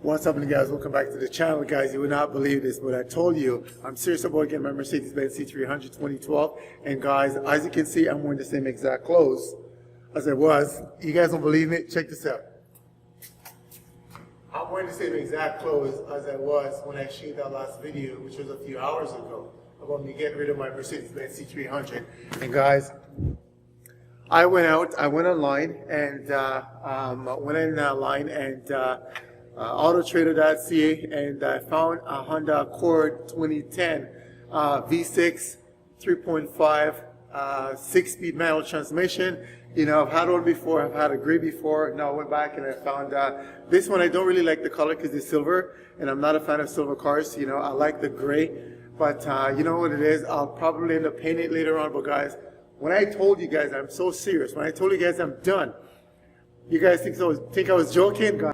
What's up, guys? Welcome back to the channel, guys. You would not believe this, but I told you I'm serious about getting my Mercedes Benz C300 2012. And guys, as you can see, I'm wearing the same exact clothes as I was. You guys don't believe me? Check this out. I'm wearing the same exact clothes as I was when I shot that last video, which was a few hours ago, about me getting rid of my Mercedes Benz C300. And guys, I went online and autotrader.ca, and I found a Honda Accord 2010 V6 3.5 6-speed manual transmission. You know, I've had one before, I've had a gray before. Now I went back and I found this one. I don't really like the color because it's silver, and I'm not a fan of silver cars. You know, I like the gray, but you know what it is, I'll probably end up painting it later on. But guys, when I told you guys I'm so serious, when I told you guys I'm done, you guys think I was joking? God,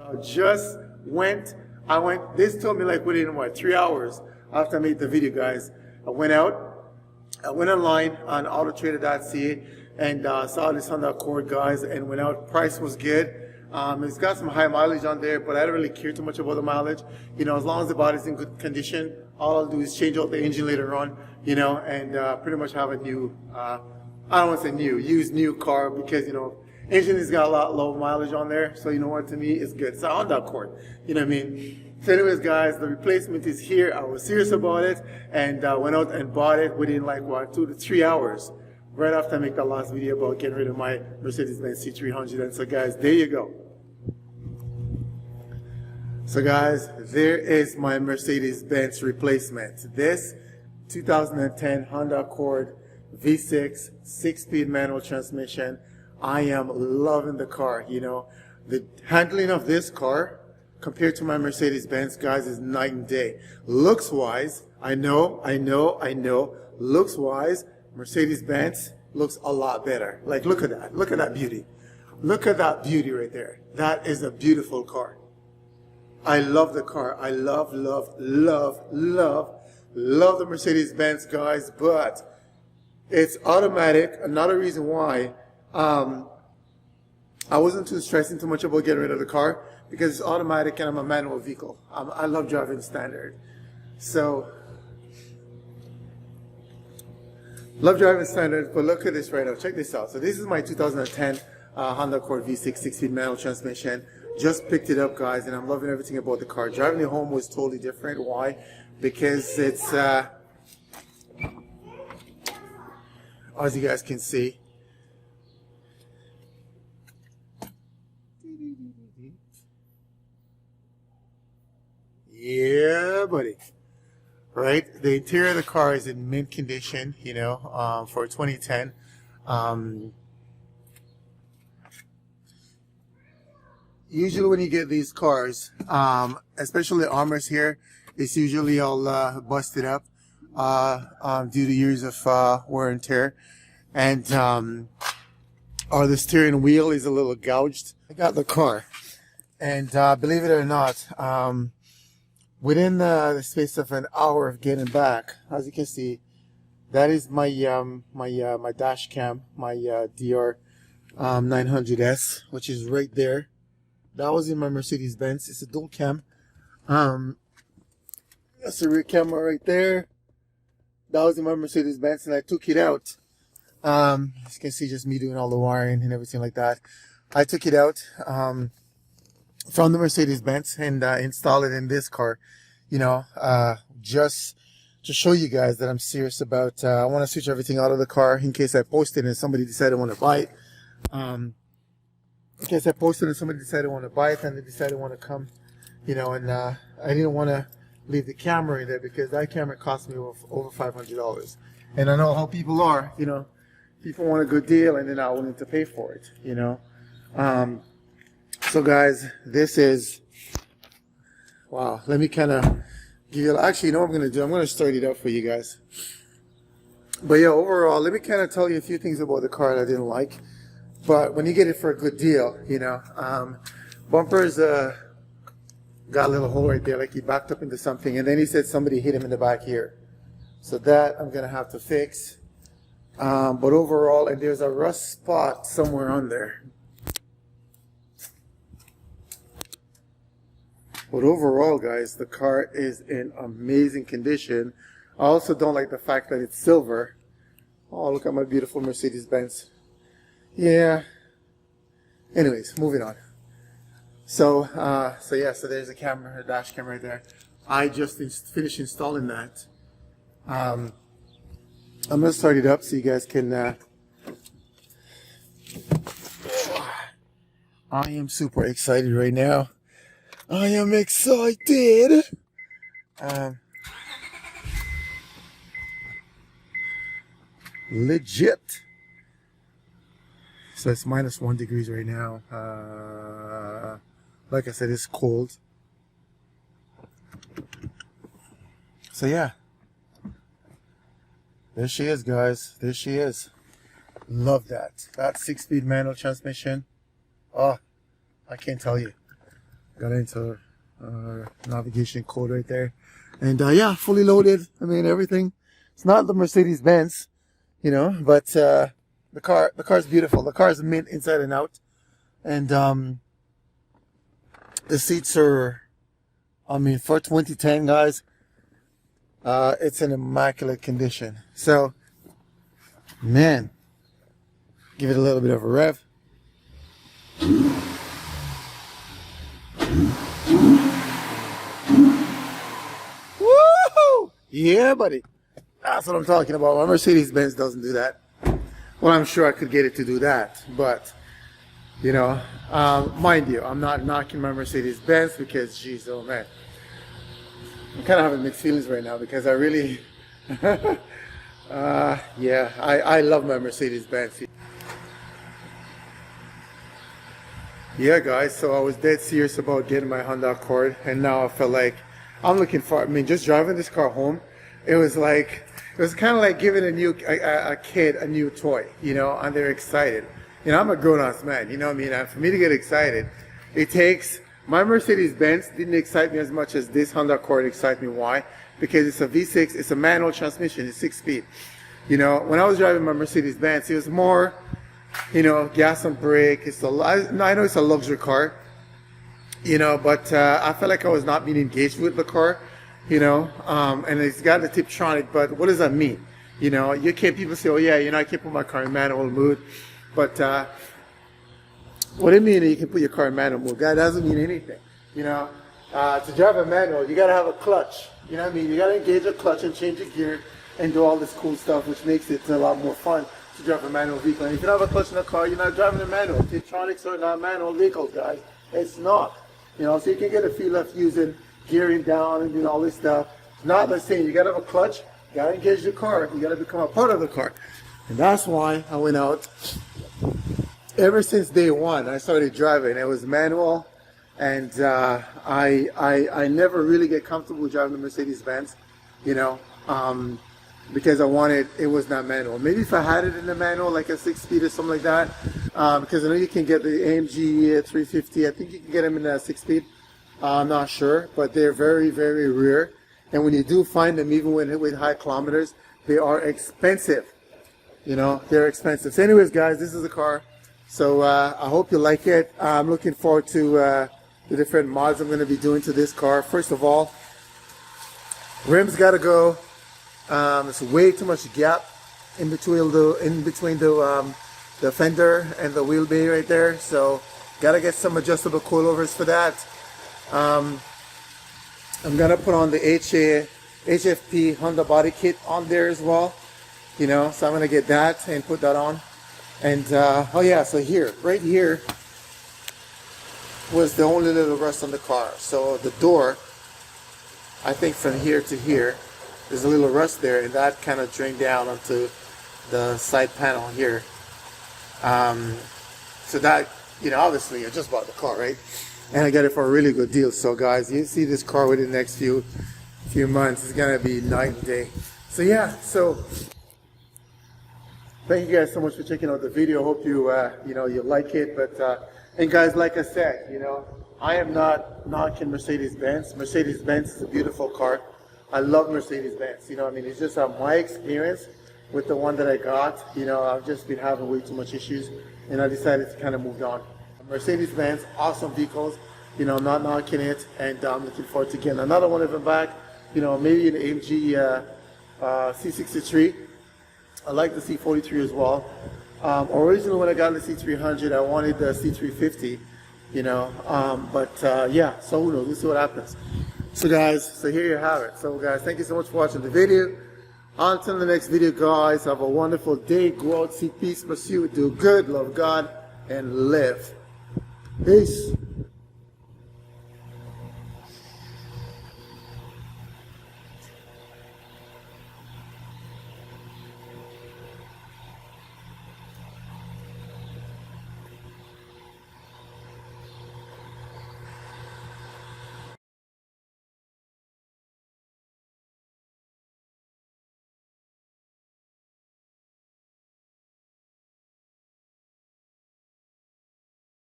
I went, this told me like within what, 3 hours after I made the video, guys. I went online on autotrader.ca and saw this Honda Accord, guys, and went out. Price was good. It's got some high mileage on there, but I don't really care too much about the mileage. You know, as long as the body's in good condition, all I'll do is change out the engine later on, you know, and pretty much have a new, I don't want to say new, used new car, because, you know, engine has got a lot low mileage on there, so you know what, to me it's good. It's a Honda Accord, you know what I mean? So anyways, guys, the replacement is here. I was serious about it, and went out and bought it within like what, 2 to 3 hours, right after I make that last video about getting rid of my Mercedes Benz C300. And so guys, there you go. So guys, there is my Mercedes Benz replacement. This 2010 Honda Accord V6 6-speed manual transmission. I am loving the car. You know, the handling of this car compared to my Mercedes Benz, guys, is night and day. Looks wise, I know, looks wise, Mercedes Benz looks a lot better. Like, look at that beauty. Look at that beauty right there. That is a beautiful car. I love the car. I love the Mercedes Benz, guys, but it's automatic. Another reason why I wasn't too stressing too much about getting rid of the car, because it's automatic and I'm a manual vehicle. I love driving standard. So, love driving standard, but look at this right now. Check this out. So this is my 2010 Honda Accord V6 6-speed manual transmission. Just picked it up, guys, and I'm loving everything about the car. Driving it home was totally different. Why? Because it's, as you guys can see, yeah, buddy. Right? The interior of the car is in mint condition, you know, for 2010. Usually when you get these cars, especially the armors here, it's usually all busted up due to years of wear and tear. And or the steering wheel is a little gouged. I got the car, and believe it or not, within the space of an hour of getting back, as you can see, that is my my dash cam, my DR 900S, which is right there. That was in my Mercedes Benz. It's a dual cam. That's the rear camera right there. That was in my Mercedes Benz, and I took it out. As you can see, just me doing all the wiring and everything like that. I took it out from the Mercedes Benz and installed it in this car. You know, just to show you guys that I'm serious about. I want to switch everything out of the car in case I post it and somebody decided to want to buy it. In case I posted and somebody decided to want to buy it and they decided to want to come, you know, and I didn't want to leave the camera in there because that camera cost me over $500. And I know how people are, you know, people want a good deal and they're not willing to pay for it, you know. So guys, this is, wow, let me kind of give you, actually, you know what I'm going to do? I'm going to start it up for you guys. But yeah, overall, let me kind of tell you a few things about the car that I didn't like. But when you get it for a good deal, you know, bumpers got a little hole right there, like he backed up into something, and then he said somebody hit him in the back here. So that I'm going to have to fix. But overall, and there's a rust spot somewhere on there. But overall, guys, the car is in amazing condition. I also don't like the fact that it's silver. Oh, look at my beautiful Mercedes Benz. Yeah. Anyways, moving on. So so there's a camera, a dash cam right there. I just finished installing that. I'm gonna start it up so you guys can. I am super excited right now. I am excited. Legit. So it's -1 degrees right now. Like I said, it's cold. So yeah. There she is, guys. There she is. Love that. That 6-speed manual transmission. Oh, I can't tell you. Got into navigation code right there. And yeah, fully loaded. I mean, everything. It's not the Mercedes Benz, you know, but the car's beautiful. The car's mint inside and out. And the seats are, I mean, for 2010, guys, it's in immaculate condition. So, man, give it a little bit of a rev. Woohoo! Yeah, buddy. That's what I'm talking about. My Mercedes Benz doesn't do that. Well, I'm sure I could get it to do that, but you know, mind you, I'm not knocking my Mercedes Benz because, geez, oh man, I'm kind of having mixed feelings right now because I really, yeah, I love my Mercedes Benz. Yeah, guys, so I was dead serious about getting my Honda Accord, and now I feel like I'm looking for, I mean, just driving this car home, it was kind of like giving a kid a new toy, you know, and they're excited. You know, I'm a grown-ass man, you know what I mean? And for me to get excited, it takes, my Mercedes-Benz didn't excite me as much as this Honda Accord excites me. Why? Because it's a V6, it's a manual transmission, it's 6-speed. You know, when I was driving my Mercedes-Benz, it was more, you know, gas and brake. I know it's a luxury car, you know, but I felt like I was not being engaged with the car, you know, and it's got the Tiptronic, but what does that mean? You know, you can't, people say, oh yeah, you know, I can't put my car in manual mode, but what do you mean you can put your car in manual mode? That doesn't mean anything, you know. To drive a manual, you got to have a clutch, you know what I mean? You got to engage a clutch and change a gear and do all this cool stuff, which makes it a lot more fun to drive a manual vehicle. And if you don't have a clutch in a car, you're not driving a manual. Tiptronics are not manual vehicles, guys. It's not. You know, so you can get a feel of using gearing down and doing all this stuff. It's not the same. You got to have a clutch. You got to engage the car. You got to become a part of the car. And that's why I went out. Ever since day one, I started driving. It was manual, and I never really get comfortable driving the Mercedes Benz, you know. Because it was not manual. Maybe if I had it in the manual, like a 6-speed or something like that, because I know you can get the AMG 350, I think you can get them in a 6-speed, I'm not sure, but they're very, very rare, and when you do find them, even with high kilometers, they are expensive, you know, they're expensive. So anyways, guys, this is the car, so I hope you like it. I'm looking forward to the different mods I'm going to be doing to this car. First of all, rims got to go. There's way too much gap in between the fender and the wheel bay right there, so gotta get some adjustable coilovers for that. I'm gonna put on the HFP Honda body kit on there as well, you know, so I'm gonna get that and put that on. And oh yeah, so right here was the only little rust on the car. So the door, I think from here to here, there's a little rust there, and that kind of drained down onto the side panel here. So that, you know, obviously I just bought the car, right? And I got it for a really good deal. So guys, you see this car within the next few months, it's gonna be night and day. So yeah, so thank you guys so much for checking out the video. Hope you you know, you like it. But and guys, like I said, you know, I am not knocking Mercedes Benz. Mercedes Benz is a beautiful car. I love Mercedes Benz, you know, I mean, it's just my experience with the one that I got, you know, I've just been having way too much issues, and I decided to kind of move on. Mercedes Benz, awesome vehicles. You know, I'm not knocking it, and I'm looking forward to getting another one of them back. You know, maybe an AMG C63. I like the C43 as well. Originally, when I got the C300, I wanted the C350. You know, yeah. So who knows? We'll see what happens. So guys, so here you have it. So guys, thank you so much for watching the video. Until the next video, guys, have a wonderful day. Go out, seek peace, pursue, do good, love God, and live. Peace.